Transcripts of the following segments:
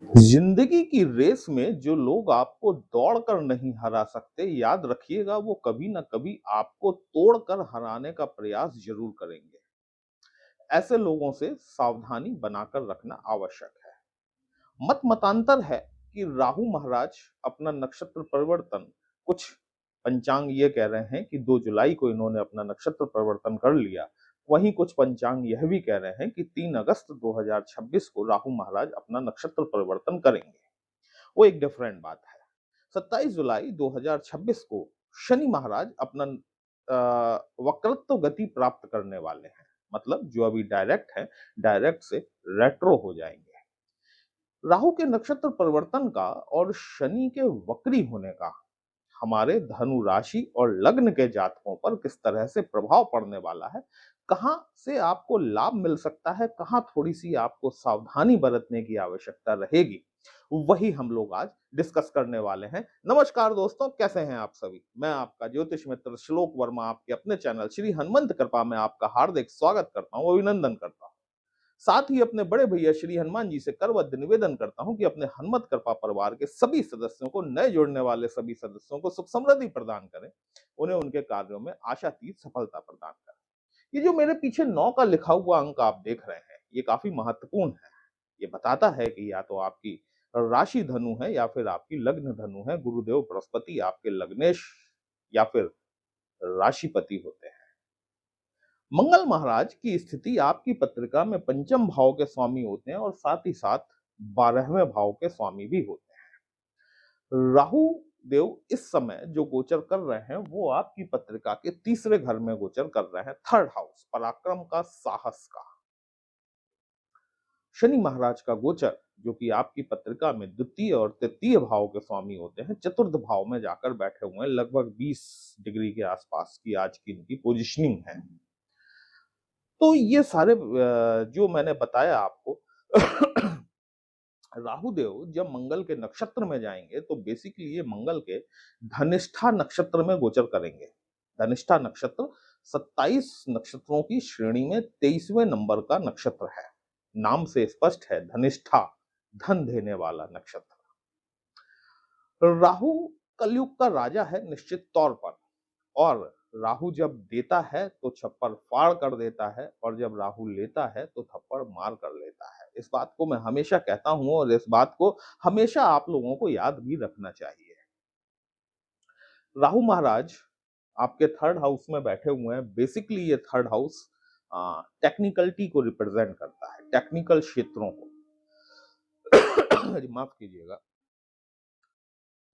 जिंदगी की रेस में जो लोग आपको दौड़कर नहीं हरा सकते, याद रखिएगा वो कभी ना कभी आपको तोड़कर हराने का प्रयास जरूर करेंगे। ऐसे लोगों से सावधानी बनाकर रखना आवश्यक है। मत मतांतर है कि राहु महाराज अपना नक्षत्र परिवर्तन, कुछ पंचांग ये कह रहे हैं कि 2 जुलाई को इन्होंने अपना नक्षत्र परिवर्तन कर लिया। वहीं कुछ पंचांग यह भी कह रहे हैं कि 3 अगस्त 2026 को राहु महाराज अपना नक्षत्र परिवर्तन करेंगे। वो एक डिफरेंट बात है। 27 जुलाई 2026 को शनि महाराज अपना वक्रत्व गति प्राप्त करने वाले हैं। मतलब जो अभी डायरेक्ट है, डायरेक्ट से रेट्रो हो जाएंगे। राहु के नक्षत्र परिवर्तन का और शनि के वक्री होने का हमारे धनु राशि और लग्न के जातकों पर किस तरह से प्रभाव पड़ने वाला है, कहां से आपको लाभ मिल सकता है, कहां थोड़ी सी आपको सावधानी बरतने की आवश्यकता रहेगी, वही हम लोग आज डिस्कस करने वाले हैं। नमस्कार दोस्तों, कैसे हैं आप सभी। मैं आपका ज्योतिष मित्र श्लोक वर्मा आपके अपने चैनल श्री हनुमंत कृपा में आपका हार्दिक स्वागत करता हूं, अभिनंदन करता हूं। साथ ही अपने बड़े भैया श्री हनुमान जी से करबद्ध निवेदन करता हूं कि अपने हनुमत कृपा परिवार के सभी सदस्यों को, नए जुड़ने वाले सभी सदस्यों को सुख समृद्धि प्रदान करें, उन्हें उनके कार्यों में आशातीत सफलता प्रदान करें। ये जो मेरे पीछे 9 का लिखा हुआ अंक आप देख रहे हैं, ये काफी महत्वपूर्ण है। ये बताता है कि या तो आपकी राशि धनु है या फिर आपकी लग्न धनु है। गुरुदेव बृहस्पति आपके लग्नेश या फिर राशिपति होते हैं। मंगल महाराज की स्थिति आपकी पत्रिका में पंचम भाव के स्वामी होते हैं और साथ ही साथ 12वें भाव के स्वामी भी होते हैं। राहु देव इस समय जो गोचर कर रहे हैं वो आपकी पत्रिका के तीसरे घर में गोचर कर रहे हैं, थर्ड हाउस, पराक्रम का, साहस का। शनि महाराज का गोचर जो कि आपकी पत्रिका में द्वितीय और तृतीय भाव के स्वामी होते हैं, चतुर्थ भाव में जाकर बैठे हुए हैं। लगभग 20 डिग्री के आसपास की आज की इनकी पोजिशनिंग है। तो ये सारे जो मैंने बताया आपको राहु देव जब मंगल के नक्षत्र में जाएंगे तो बेसिकली ये मंगल के धनिष्ठा नक्षत्र में गोचर करेंगे। धनिष्ठा नक्षत्र 27 नक्षत्रों की श्रेणी में 23वें नंबर का नक्षत्र है। नाम से स्पष्ट है, धनिष्ठा, धन देने वाला नक्षत्र। राहु कलयुग का राजा है निश्चित तौर पर, और राहु जब देता है तो छप्पर फाड़ कर देता है, और जब राहु लेता है तो थप्पड़ मार कर लेता है। इस बात को मैं हमेशा कहता हूं और इस बात को हमेशा आप लोगों को याद भी रखना चाहिए। राहु महाराज आपके थर्ड हाउस में बैठे हुए हैं। बेसिकली ये थर्ड हाउस टेक्निकलिटी को रिप्रेजेंट करता है, टेक्निकल क्षेत्रों को माफ कीजिएगा,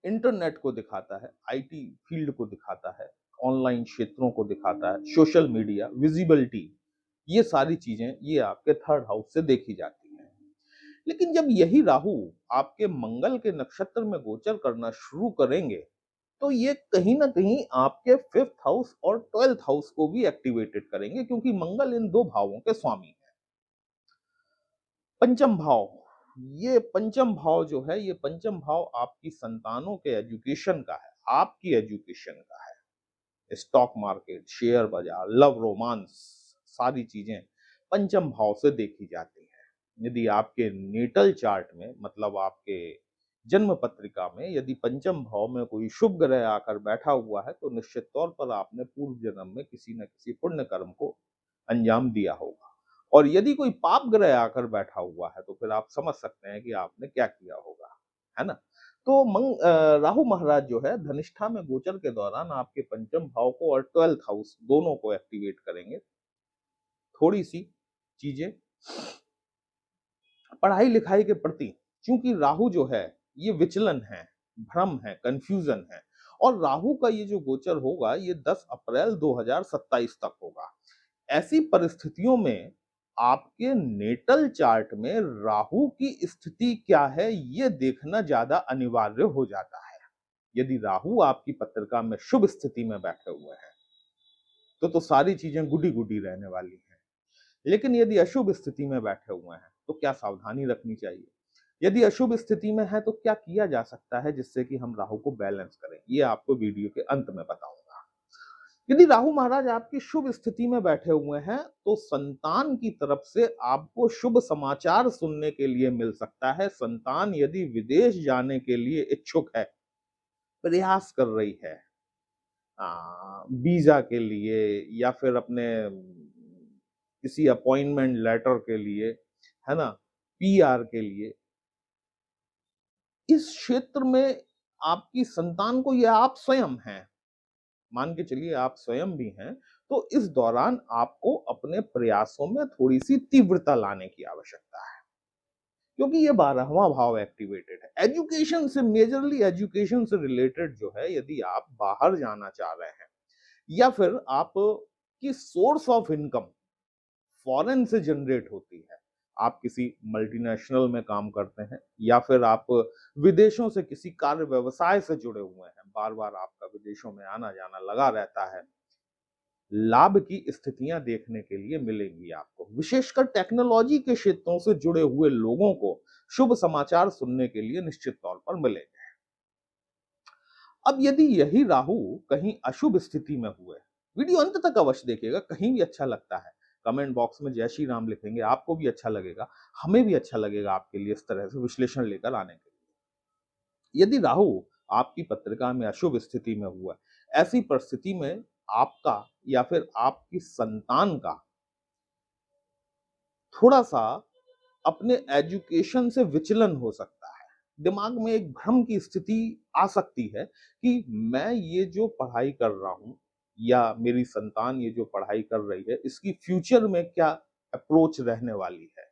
इंटरनेट को दिखाता है, आईटी फील्ड को दिखाता है, ऑनलाइन क्षेत्रों को दिखाता है, सोशल मीडिया, विजिबिलिटी, ये सारी चीजें ये आपके थर्ड हाउस से देखी जाती हैं। लेकिन जब यही राहु आपके मंगल के नक्षत्र में गोचर करना शुरू करेंगे तो ये कहीं ना कहीं आपके फिफ्थ हाउस और 12th हाउस को भी एक्टिवेटेड करेंगे, क्योंकि मंगल इन दो भावों के स्वामी है। पंचम भाव, ये पंचम भाव जो है, ये पंचम भाव आपकी संतानों के एजुकेशन का है, आपकी एजुकेशन का है। स्टॉक मार्केट, शेयर बाजार, लव रोमांस, सारी चीजें पंचम भाव से देखी जाती हैं। यदि आपके नेटल चार्ट में, मतलब आपके जन्म पत्रिका में यदि पंचम भाव में कोई शुभ ग्रह आकर बैठा हुआ है तो निश्चित तौर पर आपने पूर्व जन्म में किसी न किसी पुण्य कर्म को अंजाम दिया होगा। और यदि कोई पाप ग्रह आकर बैठा हुआ है तो फिर आप समझ सकते हैं कि आपने क्या किया होगा, है ना। तो राहु महाराज जो है धनिष्ठा में गोचर के दौरान आपके पंचम भाव को और 12th हाउस दोनों को एक्टिवेट करेंगे। थोड़ी सी चीजें पढ़ाई लिखाई के प्रति, क्योंकि राहु जो है ये विचलन है, भ्रम है, कंफ्यूजन है, और राहु का ये जो गोचर होगा ये 10 अप्रैल 2027 तक होगा। ऐसी परिस्थितियों में आपके नेटल चार्ट में राहु की स्थिति क्या है ये देखना ज्यादा अनिवार्य हो जाता है। यदि राहु आपकी पत्रिका में शुभ स्थिति में बैठे हुए हैं तो सारी चीजें गुडी गुडी रहने वाली हैं। लेकिन यदि अशुभ स्थिति में बैठे हुए हैं तो क्या सावधानी रखनी चाहिए, यदि अशुभ स्थिति में है तो क्या किया जा सकता है जिससे कि हम राहु को बैलेंस करें, ये आपको वीडियो के अंत में बताऊंगा। यदि राहु महाराज आपकी शुभ स्थिति में बैठे हुए हैं तो संतान की तरफ से आपको शुभ समाचार सुनने के लिए मिल सकता है। संतान यदि विदेश जाने के लिए इच्छुक है, प्रयास कर रही है, वीजा के लिए या फिर अपने किसी अपॉइंटमेंट लेटर के लिए, है ना, पीआर के लिए, इस क्षेत्र में आपकी संतान को, या आप स्वयं हैं, मान के चलिए आप स्वयं भी हैं, तो इस दौरान आपको अपने प्रयासों में थोड़ी-सी तीव्रता लाने की आवश्यकता है। क्योंकि ये 12वां भाव एक्टिवेटेड है। एजुकेशन से, मेजरली एजुकेशन से रिलेटेड जो है, यदि आप बाहर जाना चाह रहे हैं या फिर आप की सोर्स ऑफ इनकम फॉरेन से जनरेट होती है, आप किसी मल्टीनेशनल में काम करते हैं या फिर आप विदेशों से किसी कार्य व्यवसाय से जुड़े हुए हैं, बार-बार आपका विदेशों में आना-जाना लगा रहता है, लाभ की स्थितियां देखने के लिए मिलेंगी आपको। विशेषकर टेक्नोलॉजी के क्षेत्रों से जुड़े हुए लोगों को शुभ समाचार सुनने के लिए निश्चित तौर पर मिलेंगे। अब यदि यही राहु कहीं अशुभ स्थिति में हुए, वीडियो अंत तक अवश्य देखिएगा, कहीं भी अच्छा लगता है, कमेंट बॉक्स में जय श्री राम लिखेंगे, आपको भी अच्छा लगेगा, हमें भी अच्छा लगेगा आपके लिए इस तरह से विश्लेषण लेकर आने के लिए। यदि राहु आपकी पत्रिका में अशुभ स्थिति में हुआ, ऐसी परिस्थिति में आपका या फिर आपकी संतान का थोड़ा-सा अपने एजुकेशन से विचलन हो सकता है। दिमाग में एक भ्रम की स्थिति आ सकती है कि मैं ये जो पढ़ाई कर रहा हूँ या मेरी संतान ये जो पढ़ाई कर रही है, इसकी फ्यूचर में क्या अप्रोच रहने वाली है।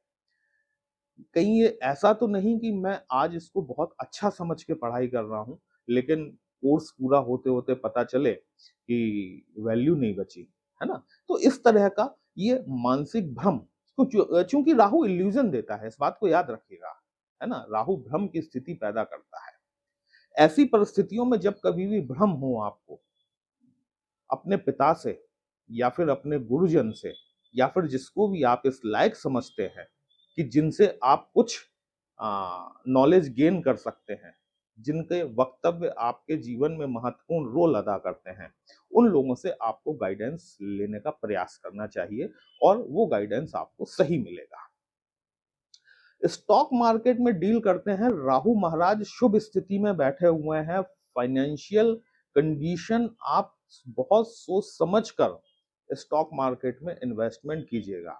कहीं ये ऐसा तो नहीं कि मैं आज इसको बहुत अच्छा समझ के पढ़ाई कर रहा हूँ, लेकिन कोर्स पूरा होते-होते पता चले कि वैल्यू नहीं बची, है ना? तो इस तरह का ये मानसिक भ्रम, चूँकि राहु इल्यूज़न देता है, इस बात को याद रखिएगा, है ना? राहु भ्रम की स्थिति पैदा करता है। ऐसी परिस्थितियों में जब कभी भी भ्रम हो आपको, अपने पिता से या फिर अपने गुरुजन से या फिर जिसको भी आप इस लायक समझते हैं कि जिनसे आप कुछ नॉलेज गेन कर सकते हैं, जिनके वक्तव्य आपके जीवन में महत्वपूर्ण रोल अदा करते हैं, उन लोगों से आपको गाइडेंस लेने का प्रयास करना चाहिए और वो गाइडेंस आपको सही मिलेगा। स्टॉक मार्केट में डील करते हैं, राहु महाराज शुभ स्थिति में बैठे हुए हैं। फाइनेंशियल कंडीशन आप बहुत सोच समझ कर स्टॉक मार्केट में इन्वेस्टमेंट कीजिएगा,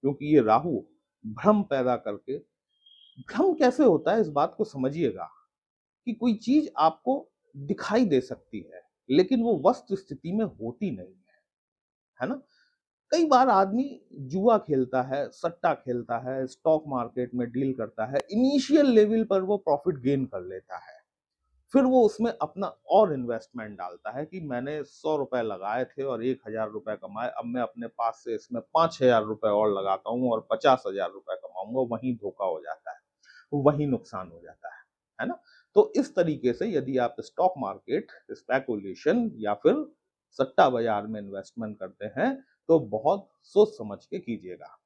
क्योंकि ये राहु भ्रम पैदा करके, भ्रम कैसे होता है इस बात को समझिएगा कि कोई चीज आपको दिखाई दे सकती है लेकिन वो वस्तु स्थिति में होती नहीं है ना? कई बार आदमी जुआ खेलता है, सट्टा खेलता है, स्टॉक मार्केट में डील करता है, इनिशियल लेवल पर वो प्रॉफिट गेन कर लेता है, फिर वो उसमें अपना और इन्वेस्टमेंट डालता है कि मैंने 100 रुपए लगाए थे और 1000 रुपए कमाए, अब मैं अपने पास से इसमें 5000 रुपए और लगाता हूँ और 50,000 रुपए कमाऊंगा। वहीं धोखा हो जाता है, वहीं नुकसान हो जाता है ना? तो इस तरीके से यदि आप स्टॉक मार्केट, स्पेकुलेशन या फिर सट्टा बाजार में इन्वेस्टमेंट करते हैं तो बहुत सोच समझ के कीजिएगा।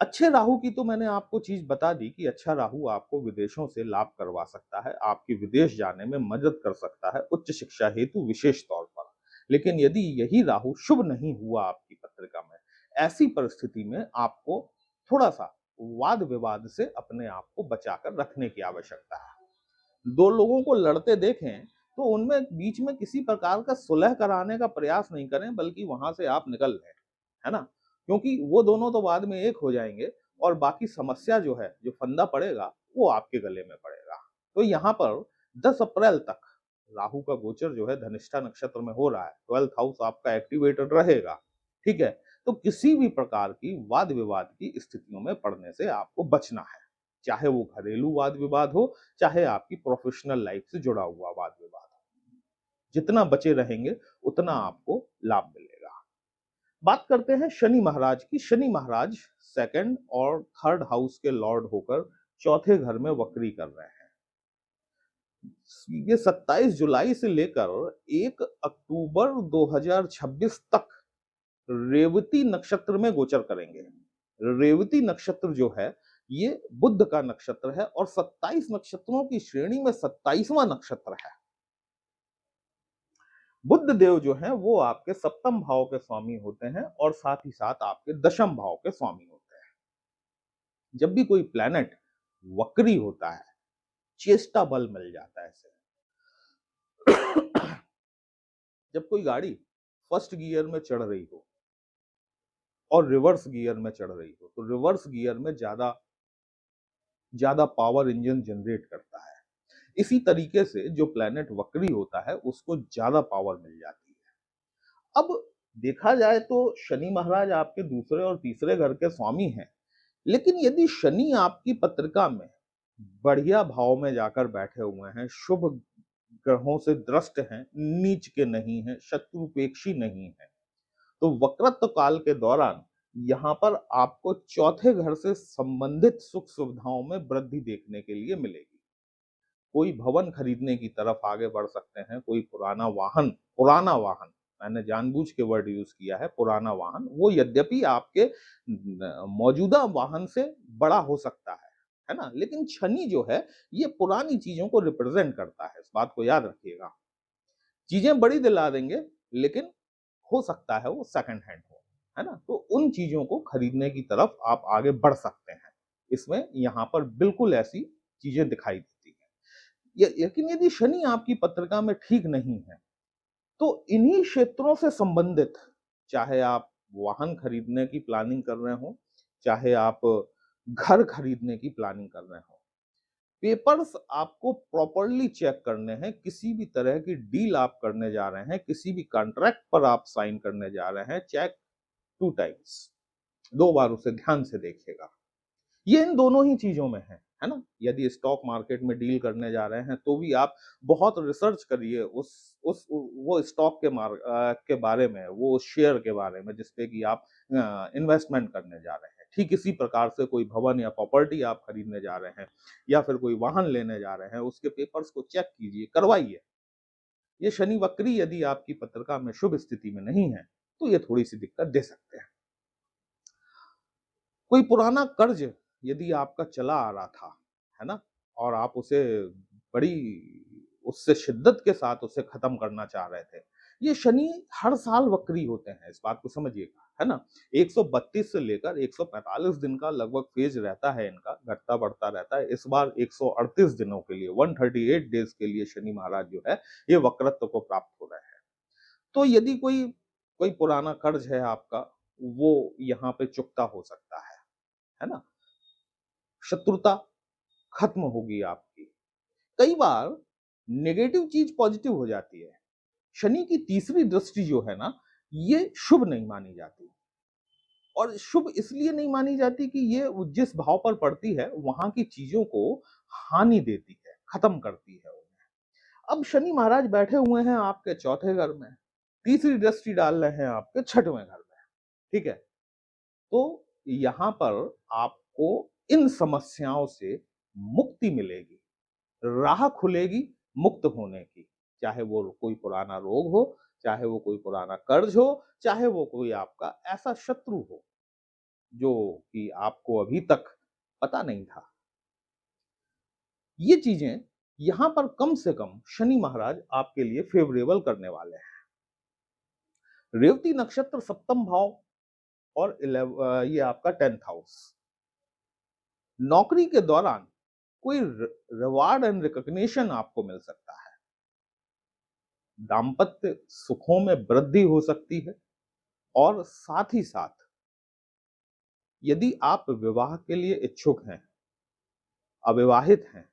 अच्छे राहु की तो मैंने आपको चीज बता दी कि अच्छा राहु आपको विदेशों से लाभ करवा सकता है, आपकी विदेश जाने में मदद कर सकता है उच्च शिक्षा हेतु विशेष तौर पर। लेकिन यदि यही राहु शुभ नहीं हुआ आपकी पत्रिका में, ऐसी परिस्थिति में आपको थोड़ा सा वाद विवाद से अपने आप को बचाकर रखने की आवश्यकता है। दो लोगों को लड़ते देखें तो उनमें बीच में किसी प्रकार का सुलह कराने का प्रयास नहीं करें, बल्कि वहां से आप निकल लें, है ना? क्योंकि वो दोनों तो बाद में एक हो जाएंगे और बाकी समस्या जो है, जो फंदा पड़ेगा, वो आपके गले में पड़ेगा। तो यहाँ पर 10 अप्रैल तक राहु का गोचर जो है धनिष्ठा नक्षत्र में हो रहा है, 12th हाउस आपका एक्टिवेटेड रहेगा, ठीक है? तो किसी भी प्रकार की वाद विवाद की स्थितियों में पड़ने से आपको बचना है, चाहे वो घरेलू वाद विवाद हो, चाहे आपकी प्रोफेशनल लाइफ से जुड़ा हुआ वाद विवाद हो। जितना बचे रहेंगे उतना आपको लाभ मिलेगा। बात करते हैं शनि महाराज की। शनि महाराज सेकंड और थर्ड हाउस के लॉर्ड होकर चौथे घर में वक्री कर रहे हैं। ये 27 जुलाई से लेकर 1 अक्टूबर 2026 तक रेवती नक्षत्र में गोचर करेंगे। रेवती नक्षत्र जो है ये बुध का नक्षत्र है और 27 नक्षत्रों की श्रेणी में 27वां नक्षत्र है। बुध देव जो हैं वो आपके सप्तम भाव के स्वामी होते हैं और साथ ही साथ आपके दशम भाव के स्वामी होते हैं। जब भी कोई प्लैनेट वक्री होता है, चेष्टा बल मिल जाता है इसे। जब कोई गाड़ी फर्स्ट गियर में चढ़ रही हो और रिवर्स गियर में चढ़ रही हो, तो रिवर्स गियर में ज्यादा ज्यादा पावर इंजन जनरेट करता है। इसी तरीके से जो प्लैनेट वक्री होता है उसको ज्यादा पावर मिल जाती है। अब देखा जाए तो शनि महाराज आपके दूसरे और तीसरे घर के स्वामी हैं, लेकिन यदि शनि आपकी पत्रिका में बढ़िया भाव में जाकर बैठे हुए हैं, शुभ ग्रहों से दृष्ट हैं, नीच के नहीं हैं, शत्रुपेक्षी नहीं है, तो वक्रत्व काल के दौरान यहाँ पर आपको चौथे घर से संबंधित सुख सुविधाओं में वृद्धि देखने के लिए मिलेगी। कोई भवन खरीदने की तरफ आगे बढ़ सकते हैं, कोई पुराना वाहन, मैंने जानबूझ के वर्ड यूज किया है पुराना वाहन, वो यद्यपि आपके मौजूदा वाहन से बड़ा हो सकता है ना, लेकिन शनि जो है ये पुरानी चीजों को रिप्रेजेंट करता है, इस बात को याद रखिएगा। चीजें बड़ी दिला देंगे, लेकिन हो सकता है वो सेकंड हैंड हो, है ना, तो उन चीजों को खरीदने की तरफ आप आगे बढ़ सकते हैं। इसमें यहाँ पर बिल्कुल ऐसी चीजें दिखाई देती हैं। लेकिन यदि शनि आपकी पत्रिका में ठीक नहीं है, तो इन्हीं क्षेत्रों से संबंधित, चाहे आप वाहन खरीदने की प्लानिंग कर रहे हो, चाहे आप घर खरीदने की प्लानिंग कर रहे हो, पेपर्स आपको प्रॉपरली चेक करने हैं। किसी भी तरह की डील आप करने जा रहे हैं, किसी भी कॉन्ट्रैक्ट पर आप साइन करने जा रहे हैं, चेक 2 टाइम्स, 2 बार उसे ध्यान से देखिएगा। ये इन दोनों ही चीजों में है ना। यदि स्टॉक मार्केट में डील करने जा रहे हैं तो भी आप बहुत रिसर्च करिए उस वो स्टॉक के बारे में, वो शेयर के बारे में जिसपे कि आप इन्वेस्टमेंट करने जा रहे हैं। ठीक इसी प्रकार से कोई भवन या प्रॉपर्टी आप खरीदने जा रहे हैं या फिर कोई वाहन लेने जा रहे हैं, उसके पेपर्स को चेक कीजिए, करवाइए। ये शनि वक्री यदि आपकी पत्रिका में शुभ स्थिति में नहीं है तो ये थोड़ी सी दिक्कत दे सकते हैं। कोई पुराना कर्ज यदि आपका चला आ रहा था, है ना, और आप उसे बड़ी उससे शिद्दत के साथ उसे खत्म करना चाह रहे थे, ये शनि हर साल वक्री होते हैं, इस बात को समझिएगा, है ना। 132 से लेकर 145 दिन का लगभग फेज रहता है इनका, घटता बढ़ता रहता है। इस बार 138 दिनों के लिए, 138 डेज के लिए शनि महाराज जो है ये वक्रत्व को प्राप्त हो रहे हैं। तो यदि कोई कोई पुराना कर्ज है आपका, वो यहाँ पे चुकता हो सकता है ना। शत्रुता खत्म होगी आपकी। कई बार नेगेटिव चीज पॉजिटिव हो जाती है। शनि की तीसरी दृष्टि जो है ना, ये शुभ नहीं मानी जाती, और शुभ इसलिए नहीं मानी जाती कि ये जिस भाव पर पड़ती है वहां की चीजों को हानि देती है, खत्म करती है उन्हें। अब शनि महाराज बैठे हुए हैं आपके चौथे घर में, तीसरी दृष्टि डाल रहे हैं आपके छठवें घर में, ठीक है। तो यहाँ पर आपको इन समस्याओं से मुक्ति मिलेगी, राह खुलेगी मुक्त होने की। चाहे वो कोई पुराना रोग हो, चाहे वो कोई पुराना कर्ज हो, चाहे वो कोई आपका ऐसा शत्रु हो जो कि आपको अभी तक पता नहीं था। ये चीजें यहां पर कम से कम शनि महाराज आपके लिए फेवरेबल करने वाले हैं। रेवती नक्षत्र सप्तम भाव और ये आपका 10th हाउस। नौकरी के दौरान कोई रिवार्ड एंड रिकॉग्निशन आपको मिल सकता है। दाम्पत्य सुखों में वृद्धि हो सकती है, और साथ ही साथ यदि आप विवाह के लिए इच्छुक हैं, अविवाहित हैं,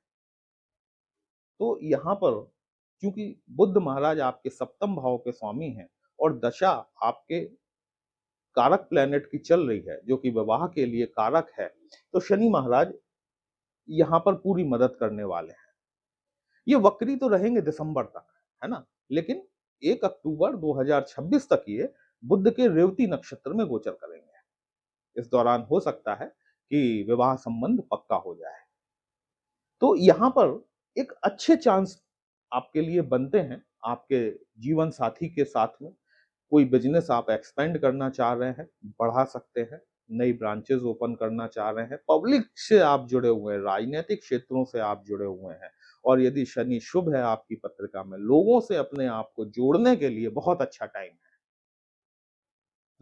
तो यहाँ पर क्योंकि बुध महाराज आपके सप्तम भाव के स्वामी हैं और दशा आपके कारक प्लेनेट की चल रही है जो कि विवाह के लिए कारक है, तो शनि महाराज यहाँ पर पूरी मदद करने वाले हैं। ये वक्री तो रहेंगे दिसंबर तक, है ना, लेकिन 1 अक्टूबर 2026 तक ये बुध के रेवती नक्षत्र में गोचर करेंगे। इस दौरान हो सकता है कि विवाह संबंध पक्का हो जाए। तो यहाँ पर एक अच्छे चांस आपके लिए बनते हैं आपके जीवन साथी के साथ में। कोई बिजनेस आप एक्सपेंड करना चाह रहे हैं, बढ़ा सकते हैं, नई ब्रांचेस ओपन करना चाह रहे हैं, पब्लिक से आप जुड़े हुए हैं, राजनीतिक क्षेत्रों से आप जुड़े हुए हैं और यदि शनि शुभ है आपकी पत्रिका में, लोगों से अपने आप को जोड़ने के लिए बहुत अच्छा टाइम है।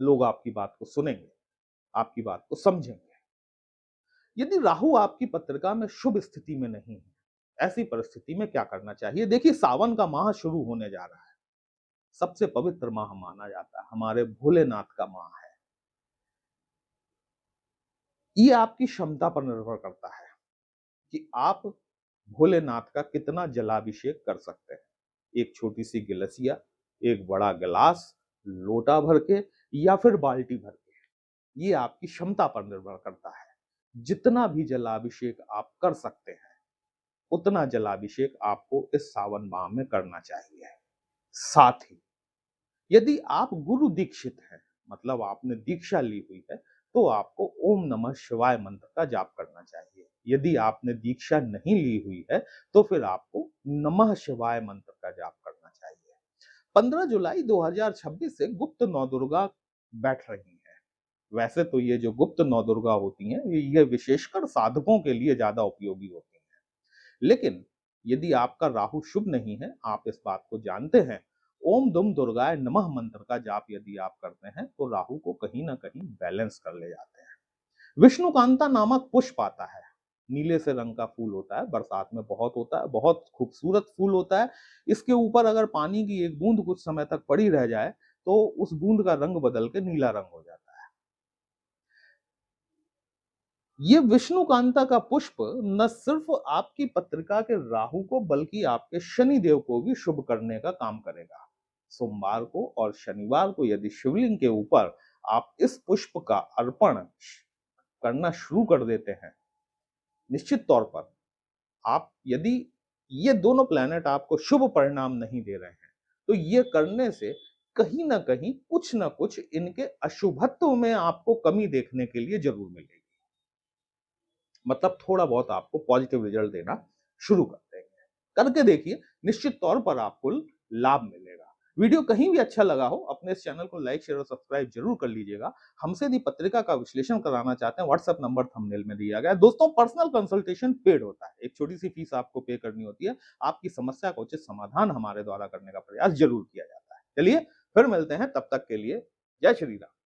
लोग आपकी बात को सुनेंगे, आपकी बात को समझेंगे। यदि राहु आपकी पत्रिका में शुभ स्थिति में नहीं है, ऐसी परिस्थिति में क्या करना चाहिए? देखिए, सावन का माह शुरू होने जा रहा है। सबसे पवित्र माह माना जाता है, हमारे भोलेनाथ का माह है। ये आपकी क्षमता पर निर्भर करता है कि आप भोलेनाथ का कितना जलाभिषेक कर सकते हैं। एक छोटी सी गिलसिया, एक बड़ा गिलास, लोटा भर के या फिर बाल्टी भर के, ये आपकी क्षमता पर निर्भर करता है। जितना भी जलाभिषेक आप कर सकते हैं, उतना जलाभिषेक आपको इस सावन माह में करना चाहिए। साथ ही यदि आप गुरु दीक्षित हैं, मतलब आपने दीक्षा ली हुई है, तो आपको ओम नमः शिवाय मंत्र का जाप करना चाहिए। यदि आपने दीक्षा नहीं ली हुई है, तो फिर आपको नमः शिवाय मंत्र का जाप करना चाहिए। 15 जुलाई 2026 से गुप्त नवदुर्गा बैठ रही हैं। वैसे तो ये जो गुप्त नवदुर्गा होती हैं, ये विशेषकर साधकों के लिए ज्यादा उपयोगी होती हैं। लेकिन यदि आपका राहु शुभ नहीं है, आप इस बात को जानते हैं, ओम दुम दुर्गाय नमः मंत्र का जाप यदि आप करते हैं, तो राहु को कहीं ना कहीं बैलेंस कर ले जाते हैं। विष्णुकांता नामक पुष्प आता है, नीले से रंग का फूल होता है, बरसात में बहुत होता है, बहुत खूबसूरत फूल होता है। इसके ऊपर अगर पानी की एक बूंद कुछ समय तक पड़ी रह जाए, तो उस बूंद का रंग बदल के नीला रंग हो जाता है। ये विष्णुकांता का पुष्प न सिर्फ आपकी पत्रिका के राहु को, बल्कि आपके शनि देव को भी शुभ करने का काम करेगा। सोमवार को और शनिवार को यदि शिवलिंग के ऊपर आप इस पुष्प का अर्पण करना शुरू कर देते हैं, निश्चित तौर पर आप, यदि ये दोनों प्लैनेट आपको शुभ परिणाम नहीं दे रहे हैं, तो ये करने से कहीं ना कहीं कुछ ना कुछ इनके अशुभत्व में आपको कमी देखने के लिए जरूर मिलेगी। मतलब थोड़ा बहुत आपको पॉजिटिव रिजल्ट देना शुरू कर देंगे। करके देखिए, निश्चित तौर पर आपको लाभ मिलेगा। वीडियो कहीं भी अच्छा लगा हो, अपने इस चैनल को लाइक शेयर और सब्सक्राइब जरूर कर लीजिएगा। हमसे यदि पत्रिका का विश्लेषण कराना चाहते हैं, व्हाट्सएप नंबर थंबनेल में दिया गया है। दोस्तों, पर्सनल कंसल्टेशन पेड होता है, एक छोटी सी फीस आपको पे करनी होती है। आपकी समस्या का उचित समाधान हमारे द्वारा करने का प्रयास जरूर किया जाता है। चलिए फिर मिलते हैं, तब तक के लिए जय श्री राम।